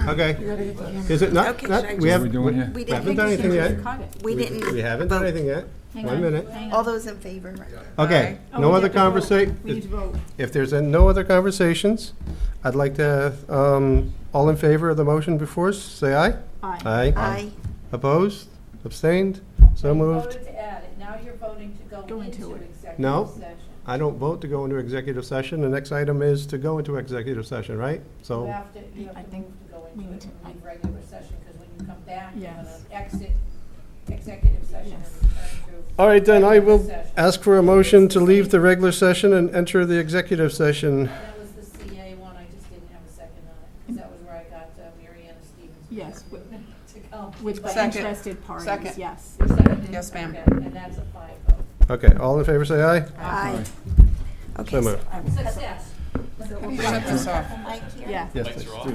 Okay. Is it not? Okay, should I We just- What are we haven't doing here? We we haven't didn't, done anything yet. we didn't. We haven't done vote. anything yet. Hang 1 on, minute. hang All on. those in favor? Okay, Oh, no we other have to vote. conversation. We need to vote. If there's no other conversations, I'd like to, all in favor of the motion before us, say aye. Aye. Aye. Aye. Opposed? Abstained? So You moved. voted to add it, now you're voting to Go go into into it. executive No. session. I don't vote to go into executive session. The next item is to go into executive session, right? You So, have to I move think to go we into need it to- and leave regular session, because when you come back, you're Yes. gonna exit executive session and Yes. return to. all right, then I regular will session. ask for a motion to leave the regular session and enter the executive session. That was the CA one, I just didn't have a second on it, because that was where I got Mary Ann Stevens. Yes, with- To come. With the Second. interested parties, Second. yes. Second. Yes, ma'am. Okay, and that's a 5 vote. Okay, all in favor, say aye. Aye. Okay, So moved. I will- Success. Shut this off. Mike here? Yeah. Yes, please.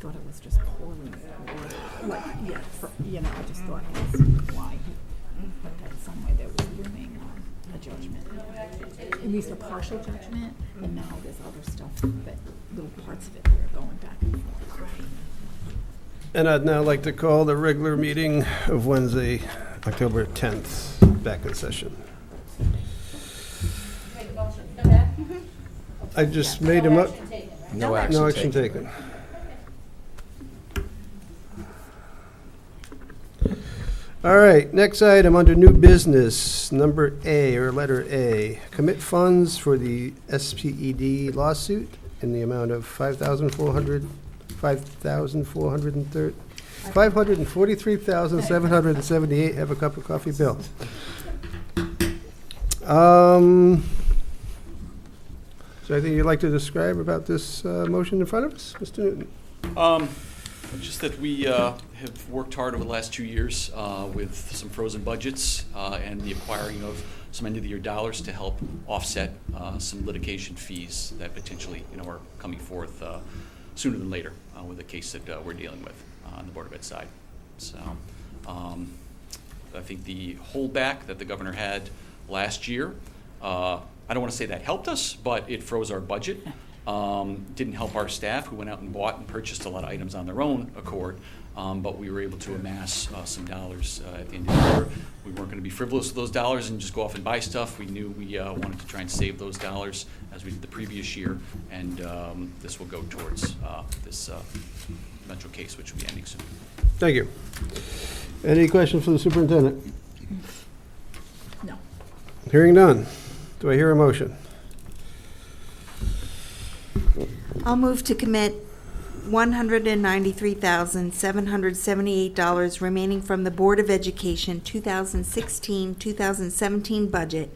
thought it was just poorly or like, yeah, I just thought that's why he put that somewhere that was looming a judgment. At least a partial judgment, and now there's other stuff that, little parts of it that are going back and forth. And I'd now like to call the regular meeting of Wednesday, October 10th, back in session. Make a motion, come back? I just made him up. Action taken, right? No action No action taken. All right, next item under new business, number A, or letter A. Commit funds for the SPED lawsuit in the amount of $543,778. Have a cup of coffee, Bill. Is there anything you'd like to describe about this motion in front of us, Mr. Newton? Just that we have worked hard over the last 2 years with some frozen budgets and the acquiring of some end-of-the-year dollars to help offset some litigation fees that potentially, are coming forth sooner than later with the case that we're dealing with on the Board of Ed side. So I think the holdback that the governor had last year, I don't want to say that helped us, but it froze our budget. Didn't help our staff, who went out and bought and purchased a lot of items on their own accord, but we were able to amass some dollars at the end of the year. We weren't going to be frivolous with those dollars and just go off and buy stuff. We knew we wanted to try and save those dollars as we did the previous year, and this will go towards this eventual case, which will be ending soon. Thank you. Any questions for the superintendent? No. Hearing none. Do I hear a motion? I'll move to commit $193,778 remaining from the Board of Education 2016-2017 budget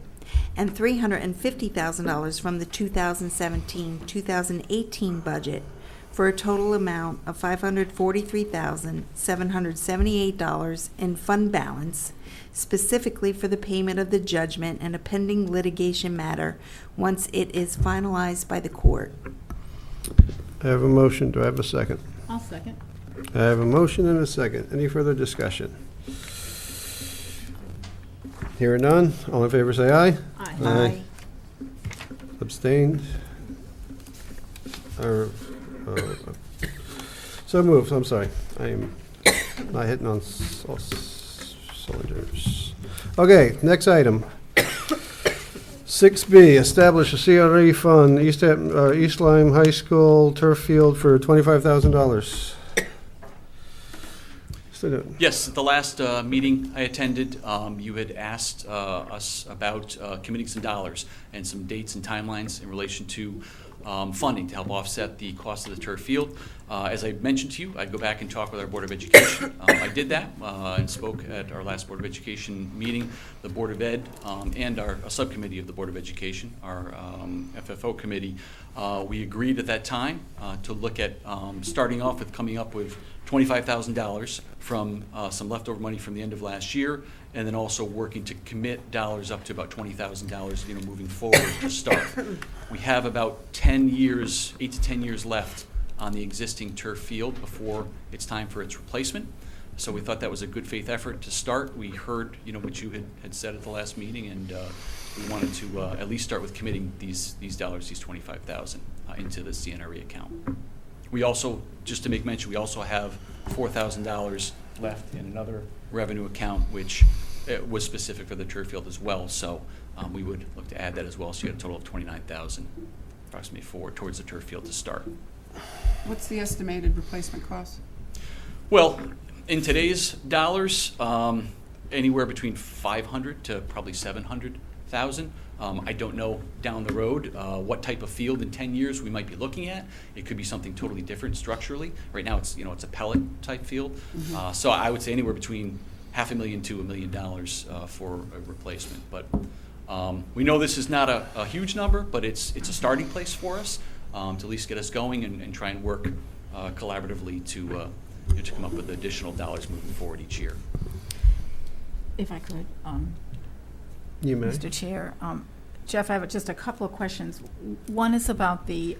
and $350,000 from the 2017-2018 budget for a total amount of $543,778 in fund balance, specifically for the payment of the judgment and a pending litigation matter once it is finalized by the court. I have a motion. Do I have a second? I'll second. I have a motion and a second. Any further discussion? Hearing none. All in favor, say aye. Aye. Aye. Abstained? Or, so moved. I'm sorry. I am not hitting on all cylinders. Okay, next item. 6B, establish a CRE fund, East Lyme High School turf field for $25,000. Mr. Newton. Yes, at the last meeting I attended, you had asked us about committing some dollars and some dates and timelines in relation to funding to help offset the cost of the turf field. As I mentioned to you, I'd go back and talk with our Board of Education. I did that and spoke at our last Board of Education meeting. The Board of Ed and a subcommittee of the Board of Education, our FFO committee, we agreed at that time to look at starting off with coming up with $25,000 from some leftover money from the end of last year, and then also working to commit dollars up to about $20,000, moving forward to start. We have about 8 to 10 years left on the existing turf field before it's time for its replacement. So we thought that was a good faith effort to start. We heard, what you had said at the last meeting, and we wanted to at least start with committing these dollars, these $25,000, into the CNRE account. We also, just to make mention, we also have $4,000 left in another revenue account, which was specific for the turf field as well. So we would look to add that as well. So you had a total of $29,000, approximately, towards the turf field to start. What's the estimated replacement cost? Well, in today's dollars, anywhere between $500,000 to probably $700,000. I don't know down the road what type of field in 10 years we might be looking at. It could be something totally different structurally. Right now, it's a pellet type field. Mm-hmm. So I would say anywhere between $500,000 to $1 million for a replacement. But we know this is not a huge number, but it's a starting place for us to at least get us going and try and work collaboratively to come up with additional dollars moving forward each year. If I could, You may. Mr. Chair. Jeff, I have just a couple of questions. One is about the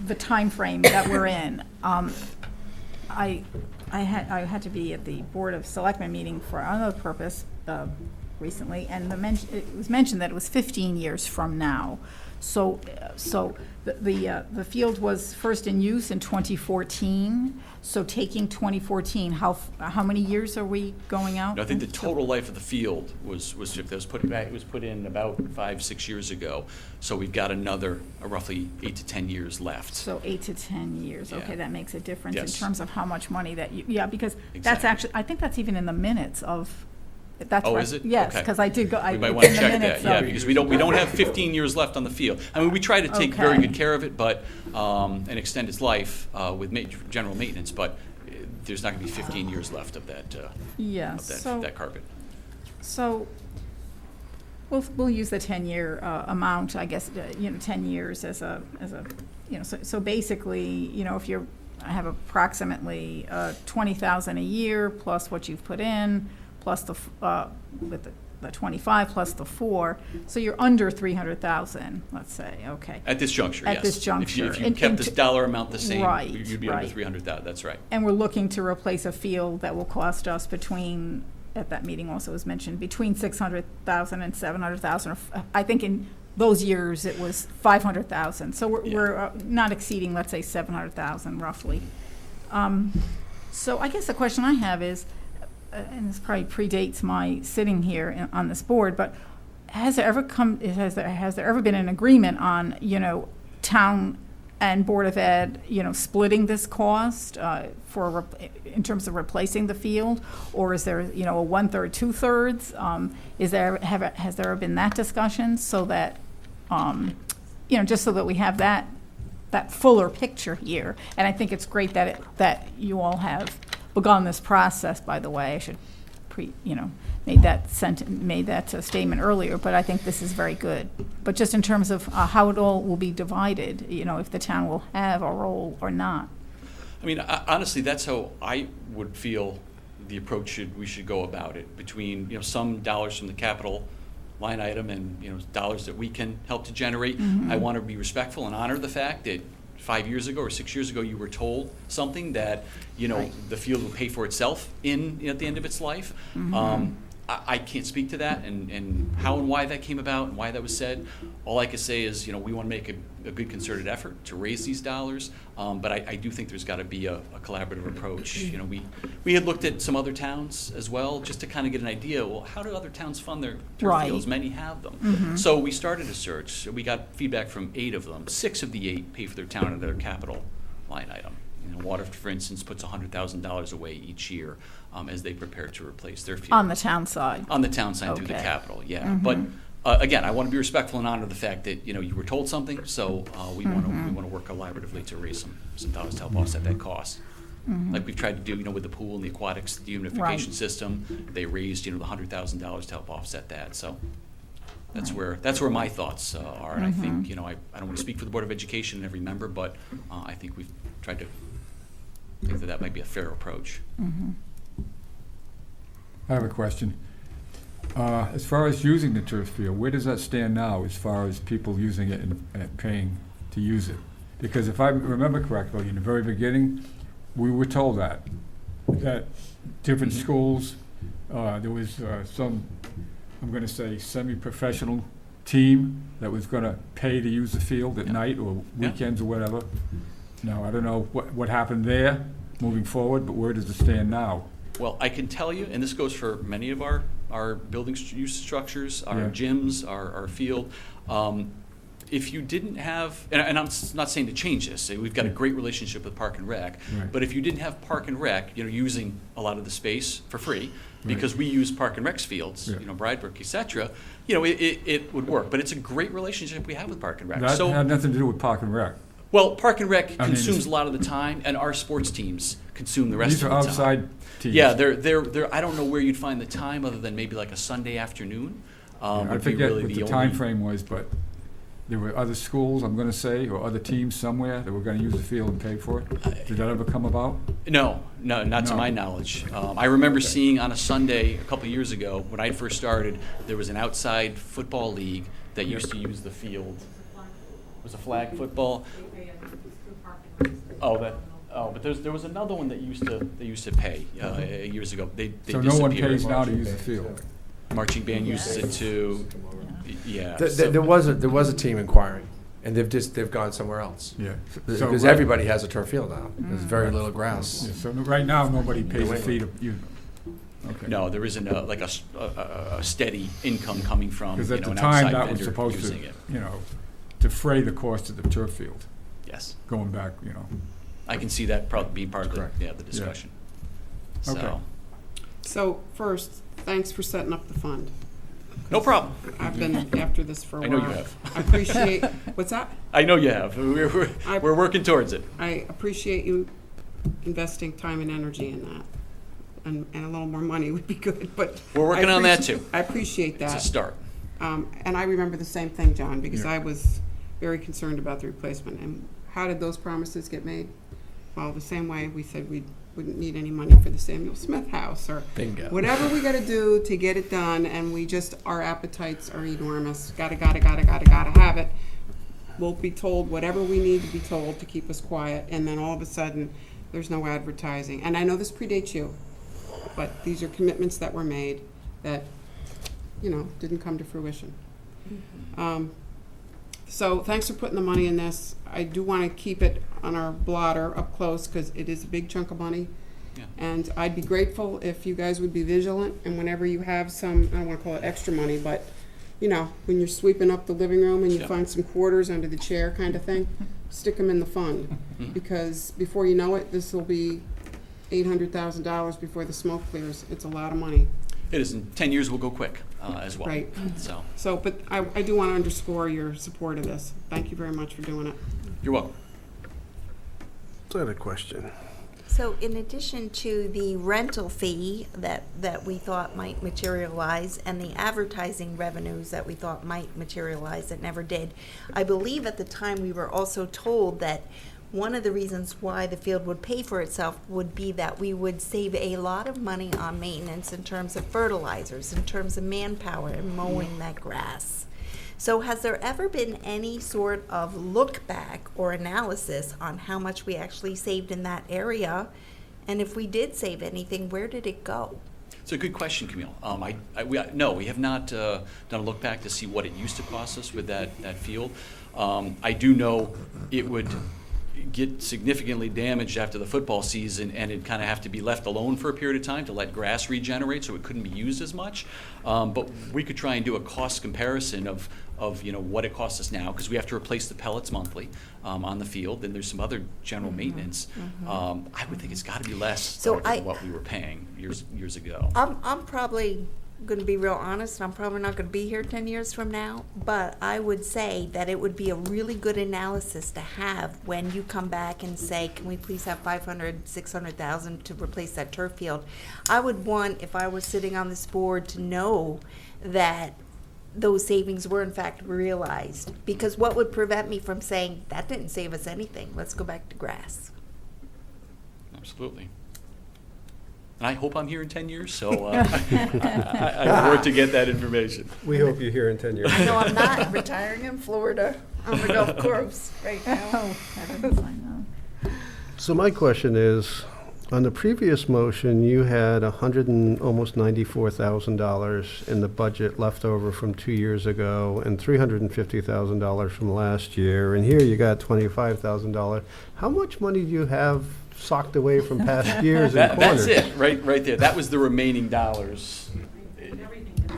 the timeframe that we're in. I had to be at the Board of Selectmen meeting for another purpose recently, and it was mentioned that it was 15 years from now. So the field was first in use in 2014. So taking 2014, how many years are we going out? I think the total life of the field was if that was put back, it was put in about 5-6 years ago. So we've got another roughly 8 to 10 years left. So 8 to 10 years. Yeah. Okay, that makes a difference in Yes. terms of how much money that because that's Exactly. actually, I think that's even in the minutes of. That's Oh, right. is it? Yes, Okay. because I did go. We might it's want in to the check that, minutes yeah, of- because we don't have 15 years left on the field. I mean, we try to take very Okay. good care of it, but and extend its life with general maintenance. But there's not going to be 15 years left of that Yes. So that carpet. So we'll use the 10-year amount, I guess, 10 years as a, so basically, if I have approximately 20,000 a year plus what you've put in, plus with the 25 plus the 4, so you're under 300,000, let's say, okay. At this juncture, At yes. this juncture. If you And- kept and this to- dollar amount the same, Right, you'd be under right. 300,000. That's right. And we're looking to replace a field that will cost us at that meeting also was mentioned, between 600,000 and 700,000. I think in those years it was 500,000. So we're not exceeding, let's say, 700,000 roughly. So I guess the question I have is, and this probably predates my sitting here on this board, but has there ever been an agreement on, town and Board of Ed, splitting this cost in terms of replacing the field? Or is there, a 1/3, 2/3? Has there been that discussion so that, just so that we have that fuller picture here? And I think it's great that you all have begun this process, by the way. I should made that statement earlier, but I think this is very good. But just in terms of how it all will be divided, if the town will have a role or not. I mean, honestly, that's how I would feel the approach we should go about it, between some dollars from the capital line item and dollars that we can help to generate. Mm-hmm. I want to be respectful and honor the fact that 5 years ago or 6 years ago you were told something that Right. the field will pay for itself at the end of its life. Mm-hmm. I can't speak to that and how and why that came about and why that was said. All I can say is, we want to make a good concerted effort to raise these dollars, but I do think there's got to be a collaborative approach. We had looked at some other towns as well, just to kind of get an idea, well, how do other towns fund their turf Right. fields? Many have them. Mm-hmm. So we started a search. We got feedback from 8 of them. 6 of the 8 pay for their town and their capital line item. Waterford, for instance, puts $100,000 away each year as they prepare to replace their field. On the town side. On the town side through the Okay. capital, yeah. Mhm. But again, I want to be respectful and honor the fact that you were told something, so we want to work collaboratively to raise some dollars to help offset that cost. Like we've tried to do, with the pool and the aquatics dehumidification Right. system, they raised the $100,000 to help offset that. So that's Right. where my thoughts are. And I think I don't want to speak for the Board of Education and every member, but I think we've tried to think that might be a fair approach. Mm-hmm. I have a question. As far as using the turf field, where does that stand now as far as people using it and paying to use it? Because if I remember correctly, in the very beginning, we were told that different schools, there was some, I'm going to say, semi-professional team that was going to pay to use the field at Yeah. night or Yeah. weekends or whatever. Now, I don't know what happened there moving forward, but where does it stand now? Well, I can tell you, and this goes for many of our building use structures, our Yeah. gyms, our field. If you didn't have, and I'm not saying to change this, we've got a great relationship with Park and Rec, Right. but if you didn't have Park and Rec, using a lot of the space for free, because we use Park and Rec's fields, Yeah. Bridebrook, et cetera, it would work. But it's a great relationship we have with Park and Rec. That So, had nothing to do with Park and Rec. well, Park and Rec I mean, consumes it's- a lot of the time, and our sports teams consume the rest These of are the time. outside teams. Yeah, they're. I don't know where you'd find the time other than maybe like a Sunday afternoon. I Would be forget really what the only- time frame was, but there were other schools, I'm gonna say, or other teams somewhere that were gonna use the field and pay for it. Did that ever come about? No, not to No. my knowledge. I remember Okay. seeing on a Sunday a couple of years ago when I first started, there was an outside football league that used to use the field. It was a flag football. But there was another one that they used to pay years ago. They So no one disappeared. pays now to use the field? Marching band uses it to, yeah. There was a team inquiring, and they've gone somewhere else. Yeah. Because right- everybody has a turf field now. There's very little grass. Yeah, so right now, nobody pays a fee to use. Okay. No, there isn't a steady income coming from, Because you at know, the an time, outside that was vendor supposed to, using it. defray the cost of the turf field, Yes. going back, I can see that probably being part of the, Correct. the discussion. Okay. So, So first, thanks for setting up the fund. no problem. I've been after this for a I while. know you have. I appreciate, what's that? I know you have. We're working towards it. I appreciate you investing time and energy in that. And a little more money would be good, but. We're working on that too. I appreciate It's a that. start. And I remember the same thing, John, because Yeah. I was very concerned about the replacement. And how did those promises get made? Well, the same way we said we wouldn't need any money for the Samuel Smith house or Bingo. whatever we gotta do to get it done, and our appetites are enormous. Gotta have it. We'll be told whatever we need to be told to keep us quiet, and then all of a sudden, there's no advertising. And I know this predates you, but these are commitments that were made that, didn't come to fruition. So thanks for putting the money in this. I do want to keep it on our blotter up close because it is a big chunk of money. Yeah. And I'd be grateful if you guys would be vigilant, and whenever you have some, I don't want to call it extra money, but, when you're sweeping up the living room and you Yeah. find some quarters under the chair kind of thing, stick them in the fund. Because before you know it, this will be $800,000 before the smoke clears. It's a lot of money. It is. In 10 years will go quick as well. Right. So, But I do want to underscore your support of this. Thank you very much for doing it. you're welcome. I had a question. So in addition to the rental fee that we thought might materialize and the advertising revenues that we thought might materialize that never did, I believe at the time we were also told that one of the reasons why the field would pay for itself would be that we would save a lot of money on maintenance in terms of fertilizers, in terms of manpower and mowing that grass. So has there ever been any sort of look back or analysis on how much we actually saved in that area? And if we did save anything, where did it go? It's a good question, Camille. No, we have not done a look back to see what it used to cost us with that field. I do know it would get significantly damaged after the football season, and it'd kind of have to be left alone for a period of time to let grass regenerate, so it couldn't be used as much. But we could try and do a cost comparison of what it costs us now, because we have to replace the pellets monthly on the field, and there's some other general maintenance. I would think it's got to be less than what we were paying years ago. I'm probably going to be real honest, and I'm probably not going to be here 10 years from now, but I would say that it would be a really good analysis to have when you come back and say, can we please have $500,000, $600,000 to replace that turf field? I would want, if I was sitting on this board, to know that those savings were in fact realized, because what would prevent me from saying, that didn't save us anything, let's go back to grass? Absolutely. And I hope I'm here in 10 years, so I work to get that information. We hope you're here in 10 years. I know I'm not retiring in Florida on the Gulf Coast right now. Oh, heavens, I know. So my question is, on the previous motion, you had almost $94,000 in the budget left over from 2 years ago and $350,000 from last year, and here you got $25,000. How much money do you have socked away from past years and corners? That's it, right there. That was the remaining dollars. And everything, there's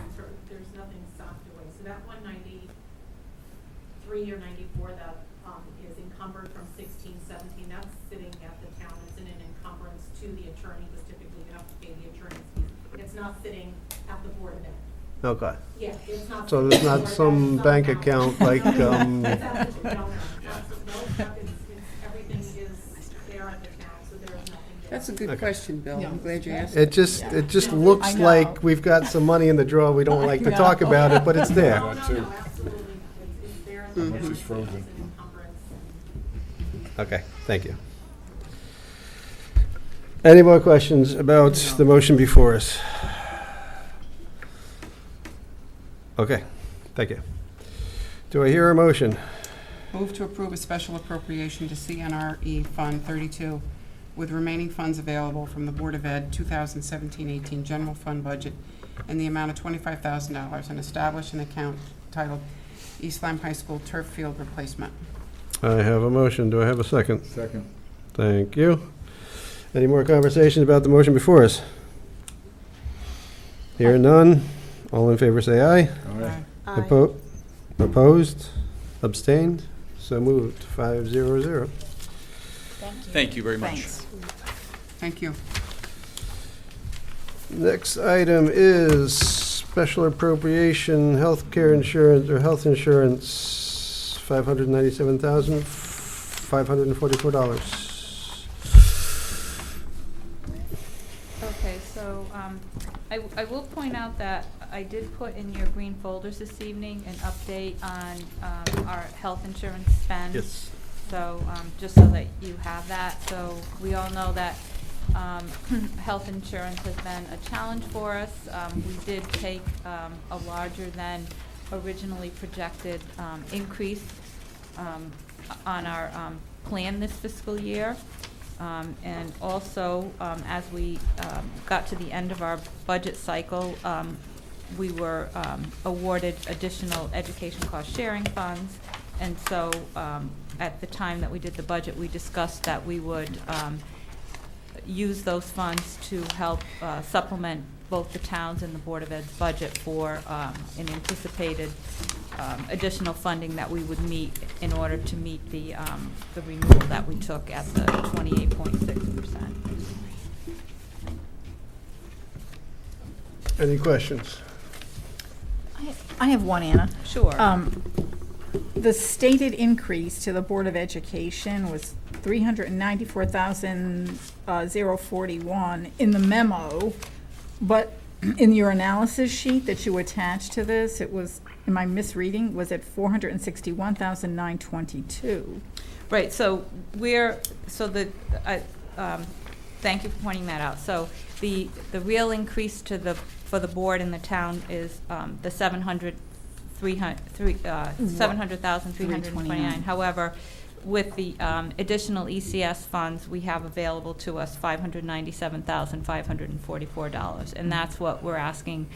nothing socked away. So that 193 or 94 that is encumbered from 16, 17, that's sitting at the town. It's in an encumbrance to the attorney, because typically you have to pay the attorney's fees. It's not sitting at the Board of Ed. Okay. Yeah, it's not. So there's not some bank account like, It's at the, no, everything is there at the town, so there is nothing there. That's a good Okay. question, Bill. I'm glad you asked. it just looks I know. like we've got some money in the drawer. We don't like to talk about it, but it's there. No, absolutely. It's there. How much is frozen? It's an encumbrance. Okay, thank you. Any more questions about the motion before us? Okay, thank you. Do I hear a motion? Move to approve a special appropriation to CNRE Fund 32 with remaining funds available from the Board of Ed 2017-18 general fund budget in the amount of $25,000 and establish an account titled East Lyme High School Turf Field Replacement. I have a motion. Do I have a second? Second. Thank you. Any more conversations about the motion before us? Hear none. All in favor say aye. All right. Aye. Opposed? Abstained? So moved. 500. Thank you. Thank you very much. Thanks. Thank you. Next item is special appropriation, healthcare insurance, or health insurance, $597,544. Okay, so I will point out that I did put in your green folders this evening an update on our health insurance spend. Yes. So just so that you have that. So we all know that health insurance has been a challenge for us. We did take a larger than originally projected increase on our plan this fiscal year. And also, as we got to the end of our budget cycle, we were awarded additional education cost sharing funds. And so at the time that we did the budget, we discussed that we would use those funds to help supplement both the towns and the Board of Ed's budget for an anticipated additional funding that we would meet in order to meet the renewal that we took at the 28.6%. Any questions? I have one, Anna. Sure. The stated increase to the Board of Education was $394,041 in the memo, but in your analysis sheet that you attached to this, it was, am I misreading? Was it $461,922? Right, so thank you for pointing that out. So the real increase to for the board and the town is the $700,329. However, with the additional ECS funds we have available to us, $597,544, and that's what we're asking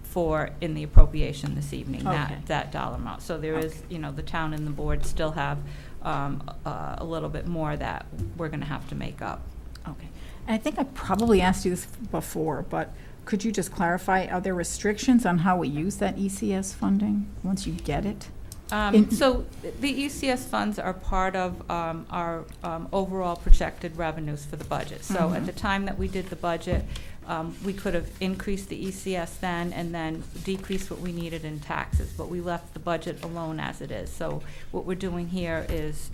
for in the appropriation this evening. Okay. That dollar amount. So there is, the town and the board still have a little bit more that we're going to have to make up. Okay. And I think I probably asked you this before, but could you just clarify, are there restrictions on how we use that ECS funding once you get it? So the ECS funds are part of our overall projected revenues for the budget. So at the time that we did the budget, we could have increased the ECS then and then decreased what we needed in taxes, but we left the budget alone as it is. So what we're doing here is,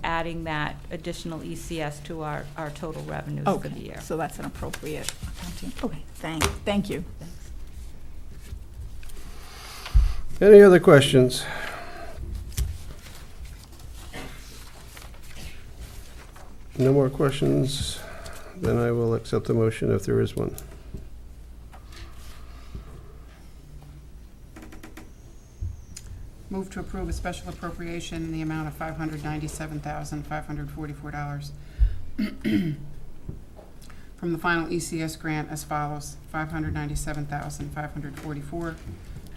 adding that additional ECS to our total revenues for the year. So that's an appropriate accounting. Okay, thank you. Any other questions? No more questions? Then I will accept the motion if there is one. Move to approve a special appropriation in the amount of $597,544 from the final ECS grant as follows: $597,544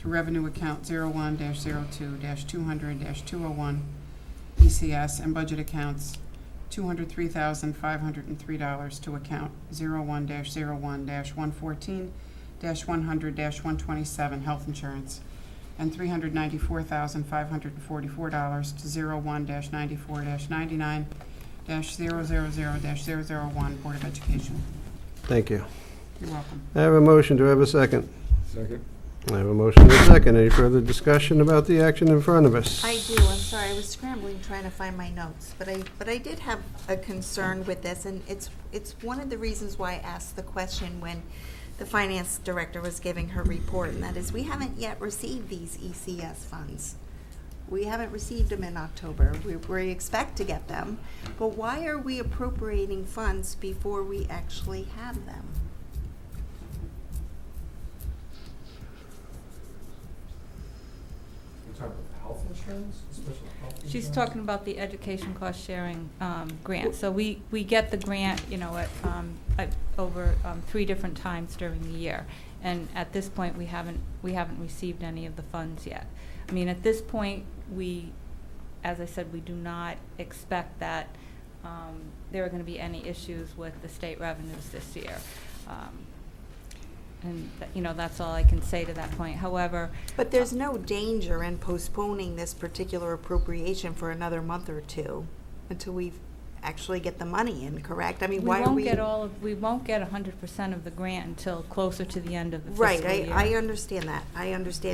to revenue account 01-02-200-201 ECS and budget accounts $203,503 to account 01-01-114-100-127 health insurance, and $394,544 to 01-94-99-000-001 Board of Education. Thank you. You're welcome. I have a motion. Do I have a second? Second. I have a motion and a second. Any further discussion about the action in front of us? I do. I'm sorry. I was scrambling trying to find my notes, but I did have a concern with this, and it's one of the reasons why I asked the question when the finance director was giving her report, and that is we haven't yet received these ECS funds. We haven't received them in October. We expect to get them, but why are we appropriating funds before we actually have them? health insurance, special health insurance? She's talking about the education cost sharing grant. So we get the grant, over 3 different times during the year. And at this point, we haven't received any of the funds yet. I mean, at this point, as I said, we do not expect that there are going to be any issues with the state revenues this year. That's all I can say to that point. However, But there's no danger in postponing this particular appropriation for another month or two until we actually get the money in, correct? I mean, why are we? we won't get 100% of the grant until closer to the end of the Right, fiscal year. I understand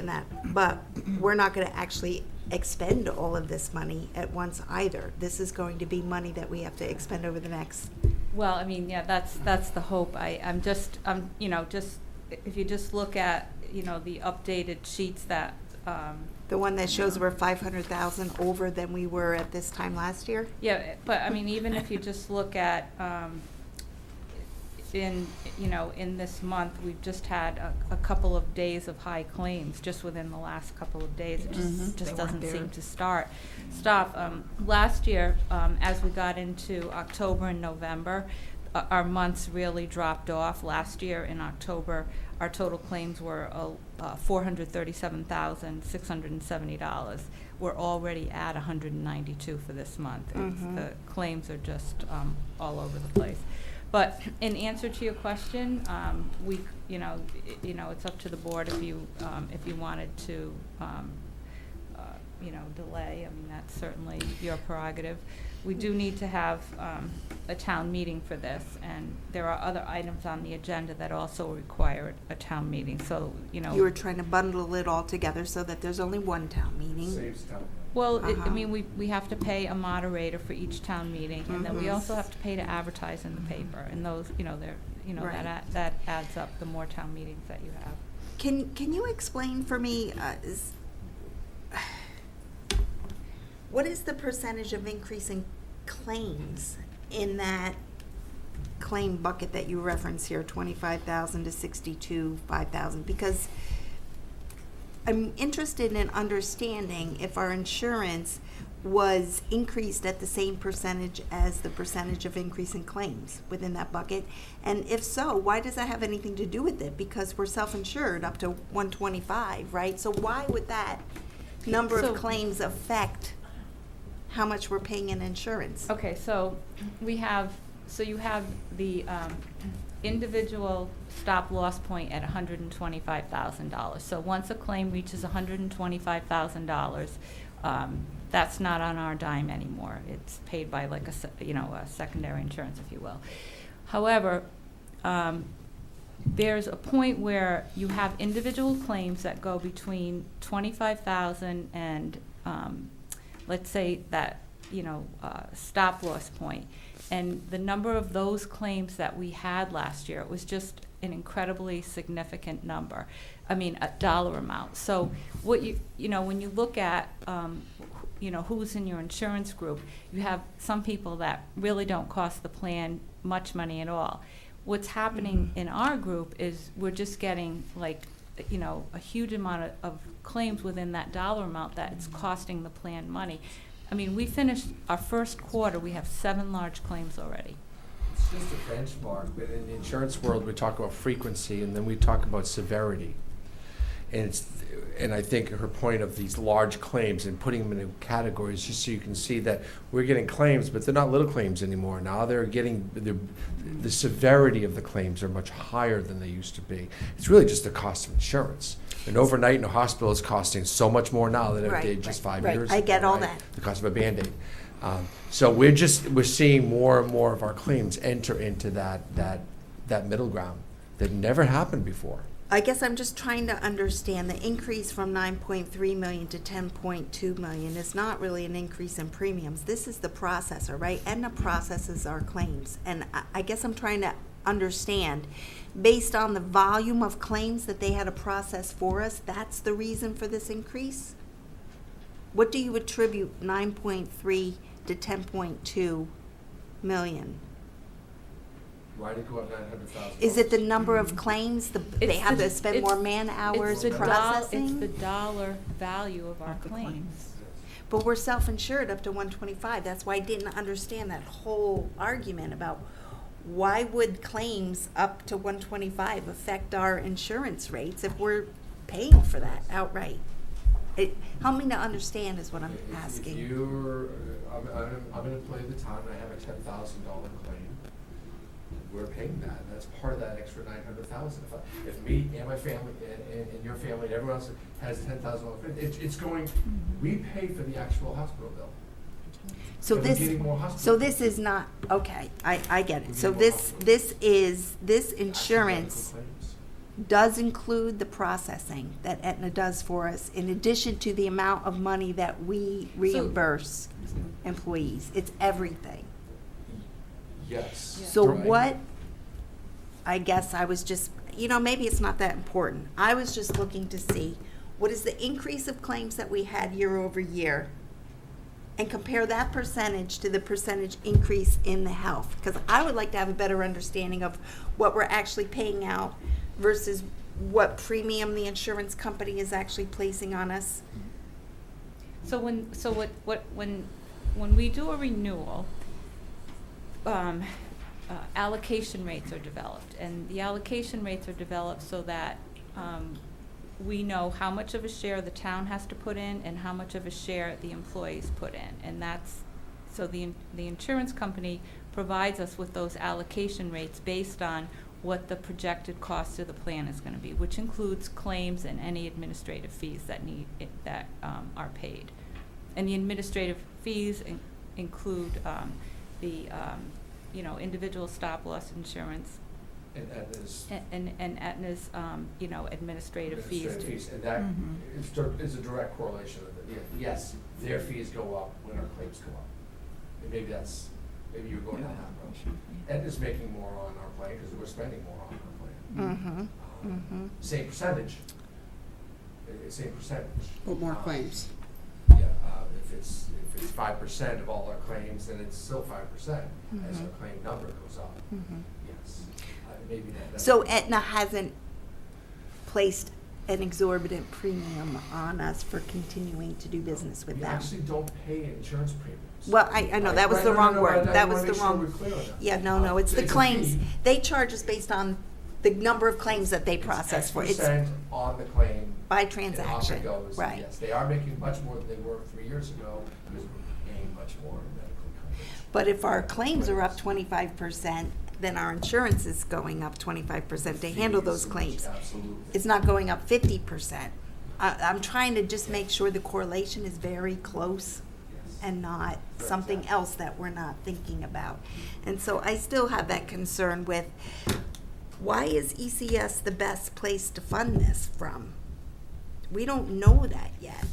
that, but we're not gonna actually expend all of this money at once either. This is going to be money that we have to expend over the next, Well, I mean, yeah, that's the hope. I'm just if you just look at, the updated sheets that, the one that shows we're 500,000 over than we were at this time last year? yeah, but I mean, even if you just look at, in this month, we've just had a couple of days of high claims just within the last couple of days. It just They weren't doesn't there. seem to stop. Last year, as we got into October and November, our months really dropped off. Last year in October, our total claims were $437,670. We're already at 192 for this month. The claims are just all over the place. But in answer to your question, it's up to the board if you wanted to, delay. I mean, that's certainly your prerogative. We do need to have a town meeting for this, and there are other items on the agenda that also require a town meeting. So, You were trying to bundle it all together so that there's only one town meeting. Saves town. Well, I Uh-huh. mean, we have to pay a moderator for each town meeting, and then we also have to pay to advertise in the paper, and those, Right. that adds up the more town meetings that you have. Can you explain for me, what is the percentage of increase in claims in that claim bucket that you reference here, 25,000 to 62,500? Because I'm interested in understanding if our insurance was increased at the same percentage as the percentage of increase in claims within that bucket. And if so, why does that have anything to do with it? Because we're self-insured up to 125, right? So why would that number So- of claims affect how much we're paying in insurance? Okay, so you have the individual stop loss point at $125,000. So once a claim reaches $125,000, that's not on our dime anymore. It's paid by like a secondary insurance, if you will. However, there's a point where you have individual claims that go between 25,000 and let's say that stop loss point, and the number of those claims that we had last year, it was just an incredibly significant number. I mean, a dollar amount. So what when you look at who's in your insurance group, you have some people that really don't cost the plan much money at all. What's happening in our group is we're just getting a huge amount of claims within that dollar amount that it's costing the plan money. I mean, we finished our first quarter, we have 7 large claims already. It's just a benchmark, but in the insurance world, we talk about frequency, and then we talk about severity. And I think her point of these large claims and putting them into categories, just so you can see that we're getting claims, but they're not little claims anymore. Now they're getting, the severity of the claims are much higher than they used to be. It's really just the cost of insurance. An overnight in a hospital is costing so much more now than it Right, did just 5 right. years I ago. get all right? that. The cost of a Band-Aid. So we're seeing more and more of our claims enter into that middle ground that never happened before. I guess I'm just trying to understand the increase from 9.3 million to 10.2 million is not really an increase in premiums. This is the processor, right? Aetna processes our claims. And I guess I'm trying to understand, based on the volume of claims that they had to process for us, that's the reason for this increase? What do you attribute 9.3 to 10.2 million? Why did it go up $900,000? Is it the number of claims, they It's have the- to spend more man hours It's the processing? It's the dollar value of our Of the claims. But we're self-insured up to 125. That's why I didn't understand that whole argument about why would claims up to 125 affect our insurance rates if we're paying for that outright? Help me to understand is what I'm If asking. you're, I'm an employee of the town, and I have a $10,000 claim, we're paying that. That's part of that extra $900,000. If me and my family and your family and everyone else has a $10,000 claim, it's going. We pay for the actual hospital bill. So And we're this, getting more so hospital this is not, okay, I get We're it. So getting more this hospital is, this Actual insurance medical claims. does include the processing that Aetna does for us, in addition to the amount of money that we reimburse employees. It's everything. Yes. So Right. what, I guess I was just, maybe it's not that important. I was just looking to see, what is the increase of claims that we had year over year? And compare that percentage to the percentage increase in the health. Because I would like to have a better understanding of what we're actually paying out versus what premium the insurance company is actually placing on us. So when we do a renewal, allocation rates are developed, and the allocation rates are developed so that we know how much of a share the town has to put in and how much of a share the employees put in, and that's so the insurance company provides us with those allocation rates based on what the projected cost of the plan is going to be, which includes claims and any administrative fees that are paid. And the administrative fees include the individual stop loss insurance And Aetna's and Aetna's administrative fees. And that is a direct correlation of it. Yes, their fees go up when our claims go up. And maybe you're going down that road. Aetna's making more on our plan because we're spending more on our plan. Same percentage. Same percentage. But more claims. Yeah, if it's 5% of all our claims, then it's still 5% as our claim number goes up. Yes. Maybe that. So Aetna hasn't placed an exorbitant premium on us for continuing to do business with We them. actually don't pay insurance premiums. Well, I know, that was the wrong word. That was the wrong. We're clear on that. Yeah, no, it's the It's a claims. fee. They charge us based on the number of claims that they process for. It's X% on the claim. by And off transaction, it goes. right. Yes, they are making much more than they were 3 years ago because we're paying much more in medical coverage. But if our claims are up 25%, then our insurance is going up 25% to handle those Fees, claims. Absolutely. It's not going up 50%. I'm trying to just make sure the correlation is very close Yes. and not Very something exactly. else that we're not thinking about. And so I still have that concern with, why is ECS the best place to fund this from? We don't know that yet.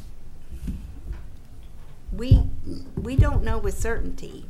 We don't know with certainty,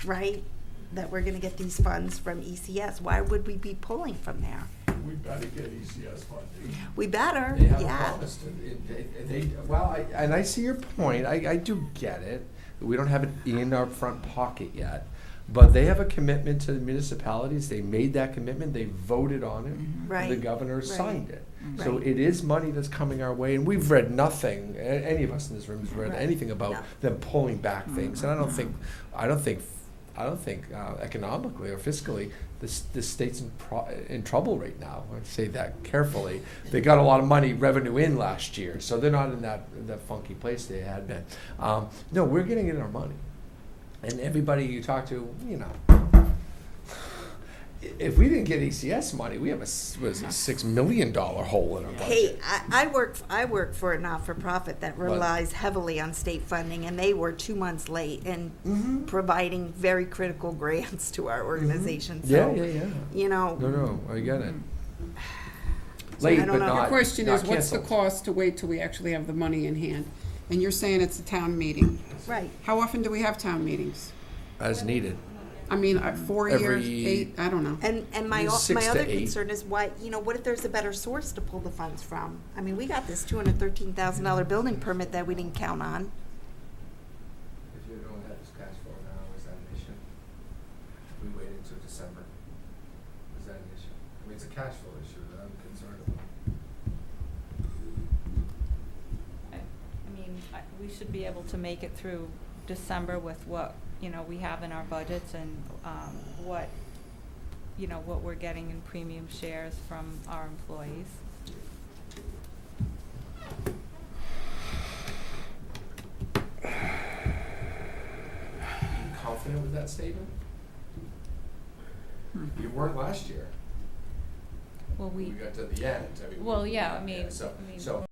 right, that we're gonna get these funds from ECS. Why would we be pulling from there? We better get ECS funding. We better, They haven't yeah. promised it. And I see your point. I do get it. We don't have it in our front pocket yet. But they have a commitment to the municipalities. They made that commitment. They voted on it. Right, The governor right, signed it. So right. it is money that's coming our way. And we've read nothing, any of us in this room has read Right. anything about No. them pulling back things. And I don't think economically or fiscally, this state's in trouble right now. I say that carefully. They got a lot of revenue in last year, so they're not in that funky place they had been. No, we're getting in our money, and everybody you talk to, if we didn't get ECS money, we have a $6 million hole in our budget. Hey, I work for a not-for-profit that relies heavily on state funding, and they were 2 months late in providing very critical grants to our organization. So, Yeah. No, I get it. Late, I don't but know. not. The question not is, what's the canceled. cost to wait till we actually have the money in hand? And you're saying it's a town meeting. Right. How often do we have town meetings? As needed. I mean, 4 years, Every- 8, I don't know. And my 6 to other 8. concern is what if there's a better source to pull the funds from? I mean, we got this $213,000 building permit that we didn't count on. If you don't have this cash flow now, is that an issue? We wait until mean, it's a cash flow issue that I'm concerned about. I mean, we should be able to make it through December with what, you know, we have in our budgets and, what, you know, what we're getting in premium shares from our employees. Are you confident with that statement? You weren't last year. Well, We got to the end. I mean, well, yeah, I mean, so, I mean- so